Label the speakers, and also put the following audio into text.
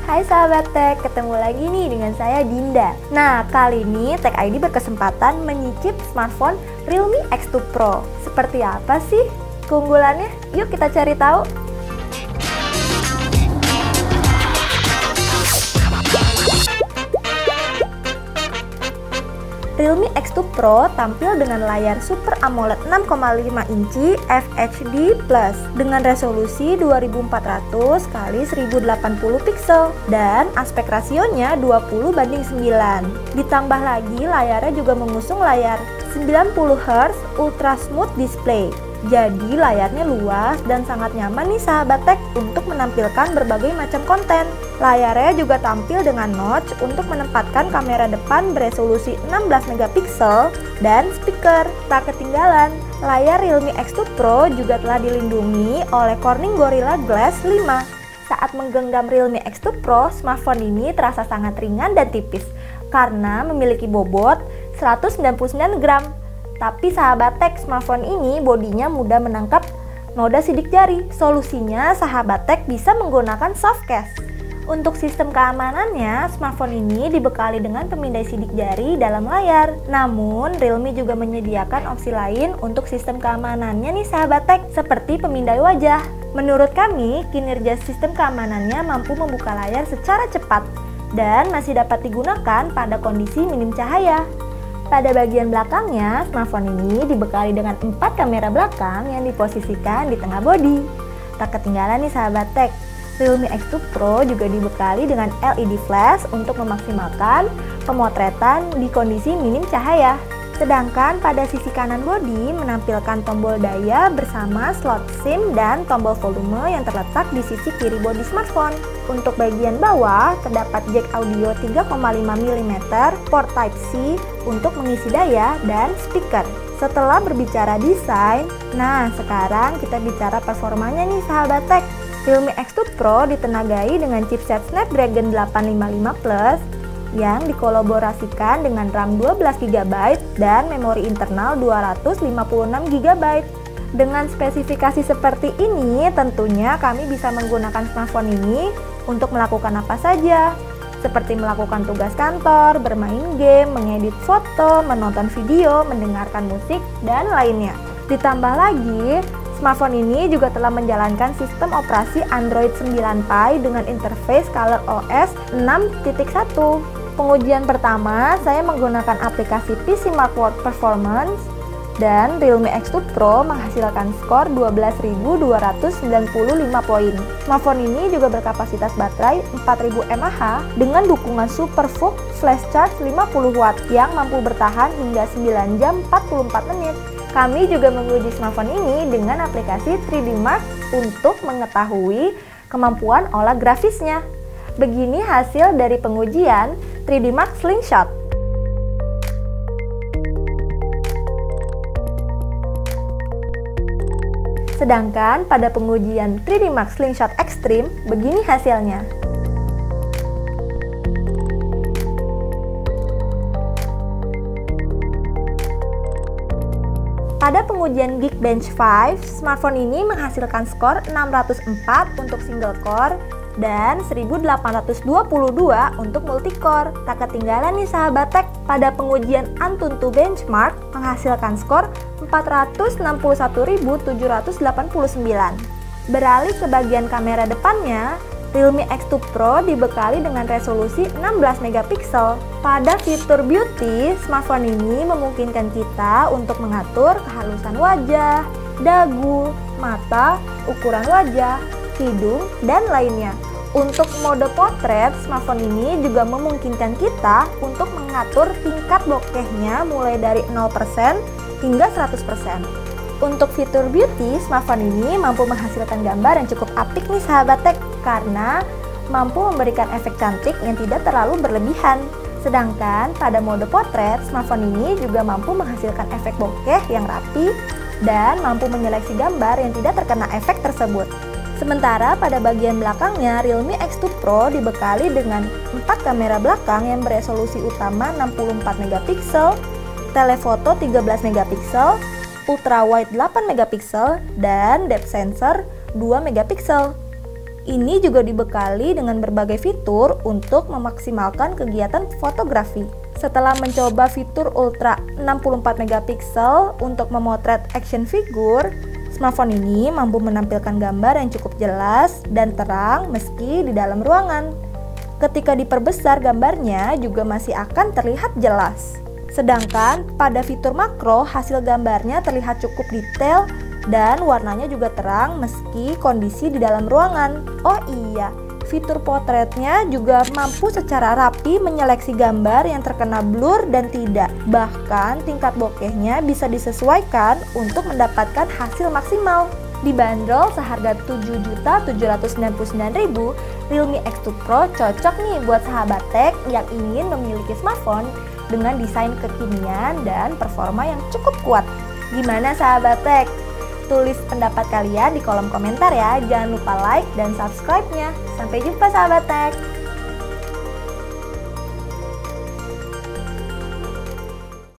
Speaker 1: Hai sahabat Tech, ketemu lagi nih dengan saya Dinda. Nah, kali ini Tech ID berkesempatan menyicip smartphone Realme X2 Pro. Seperti apa sih keunggulannya? Yuk kita cari tahu. Realme X2 Pro tampil dengan layar Super AMOLED 6,5 inci FHD+ dengan resolusi 2400 x 1080 pixel dan aspek rasionya 20:9. Ditambah lagi layarnya juga mengusung layar 90Hz Ultra Smooth Display. Jadi layarnya luas dan sangat nyaman nih sahabat Tech untuk menampilkan berbagai macam konten. Layarnya juga tampil dengan notch untuk menempatkan kamera depan beresolusi 16 megapiksel dan speaker. Tak ketinggalan, layar Realme X2 Pro juga telah dilindungi oleh Corning Gorilla Glass 5. Saat menggenggam Realme X2 Pro, smartphone ini terasa sangat ringan dan tipis karena memiliki bobot 199 gram. Tapi sahabat Tech, smartphone ini bodinya mudah menangkap noda sidik jari. Solusinya, sahabat Tech bisa menggunakan soft case. Untuk sistem keamanannya, smartphone ini dibekali dengan pemindai sidik jari dalam layar. Namun, Realme juga menyediakan opsi lain untuk sistem keamanannya nih sahabat Tech, seperti pemindai wajah. Menurut kami, kinerja sistem keamanannya mampu membuka layar secara cepat dan masih dapat digunakan pada kondisi minim cahaya. Pada bagian belakangnya, smartphone ini dibekali dengan 4 kamera belakang yang diposisikan di tengah bodi. Tak ketinggalan nih sahabat Tech, Realme X2 Pro juga dibekali dengan LED flash untuk memaksimalkan pemotretan di kondisi minim cahaya. Sedangkan pada sisi kanan bodi menampilkan tombol daya bersama slot SIM dan tombol volume yang terletak di sisi kiri bodi smartphone. Untuk bagian bawah terdapat jack audio 3,5 mm, port Type-C untuk mengisi daya, dan speaker. Setelah berbicara desain, nah sekarang kita bicara performanya nih sahabat Tech. Realme X2 Pro ditenagai dengan chipset Snapdragon 855 Plus yang dikolaborasikan dengan RAM 12GB dan memori internal 256GB. Dengan spesifikasi seperti ini, tentunya kami bisa menggunakan smartphone ini untuk melakukan apa saja, seperti melakukan tugas kantor, bermain game, mengedit foto, menonton video, mendengarkan musik, dan lainnya. Ditambah lagi, smartphone ini juga telah menjalankan sistem operasi Android 9 Pie dengan interface ColorOS 6.1. Pengujian pertama, saya menggunakan aplikasi PCMark World Performance dan Realme X2 Pro menghasilkan skor 12.295 poin. Smartphone ini juga berkapasitas baterai 4000 mAh dengan dukungan SuperVOOC Flash Charge 50 Watt yang mampu bertahan hingga 9 jam 44 menit. Kami juga menguji smartphone ini dengan aplikasi 3D Mark untuk mengetahui kemampuan olah grafisnya. Begini hasil dari pengujian 3D Mark Slingshot. Sedangkan pada pengujian 3D Mark Slingshot Extreme, begini hasilnya. Pada pengujian Geekbench 5, smartphone ini menghasilkan skor 604 untuk single core dan 1822 untuk multicore. Tak ketinggalan nih sahabat Tech, pada pengujian Antutu Benchmark menghasilkan skor 461.789. Beralih ke bagian kamera depannya, Realme X2 Pro dibekali dengan resolusi 16 megapiksel. Pada fitur beauty, smartphone ini memungkinkan kita untuk mengatur kehalusan wajah, dagu, mata, ukuran wajah, hidung, dan lainnya. Untuk mode potret, smartphone ini juga memungkinkan kita untuk mengatur tingkat bokehnya mulai dari 0% hingga 100%. Untuk fitur beauty, smartphone ini mampu menghasilkan gambar yang cukup apik nih sahabat Tech karena mampu memberikan efek cantik yang tidak terlalu berlebihan. Sedangkan pada mode potret, smartphone ini juga mampu menghasilkan efek bokeh yang rapi dan mampu menyeleksi gambar yang tidak terkena efek tersebut. Sementara pada bagian belakangnya, Realme X2 Pro dibekali dengan 4 kamera belakang yang beresolusi utama 64 megapiksel, telefoto 13 megapiksel, ultra wide 8 megapiksel, dan depth sensor 2 megapiksel. Ini juga dibekali dengan berbagai fitur untuk memaksimalkan kegiatan fotografi. Setelah mencoba fitur Ultra 64 megapiksel untuk memotret action figure, smartphone ini mampu menampilkan gambar yang cukup jelas dan terang meski di dalam ruangan. Ketika diperbesar gambarnya juga masih akan terlihat jelas. Sedangkan pada fitur makro, hasil gambarnya terlihat cukup detail dan warnanya juga terang meski kondisi di dalam ruangan. Oh iya, fitur potretnya juga mampu secara rapi menyeleksi gambar yang terkena blur dan tidak. Bahkan tingkat bokehnya bisa disesuaikan untuk mendapatkan hasil maksimal. Dibanderol seharga Rp7.799.000, Realme X2 Pro cocok nih buat sahabat tech yang ingin memiliki smartphone dengan desain kekinian dan performa yang cukup kuat. Gimana sahabat tech? Tulis pendapat kalian di kolom komentar ya. Jangan lupa like dan subscribe-nya. Sampai jumpa sahabat tech.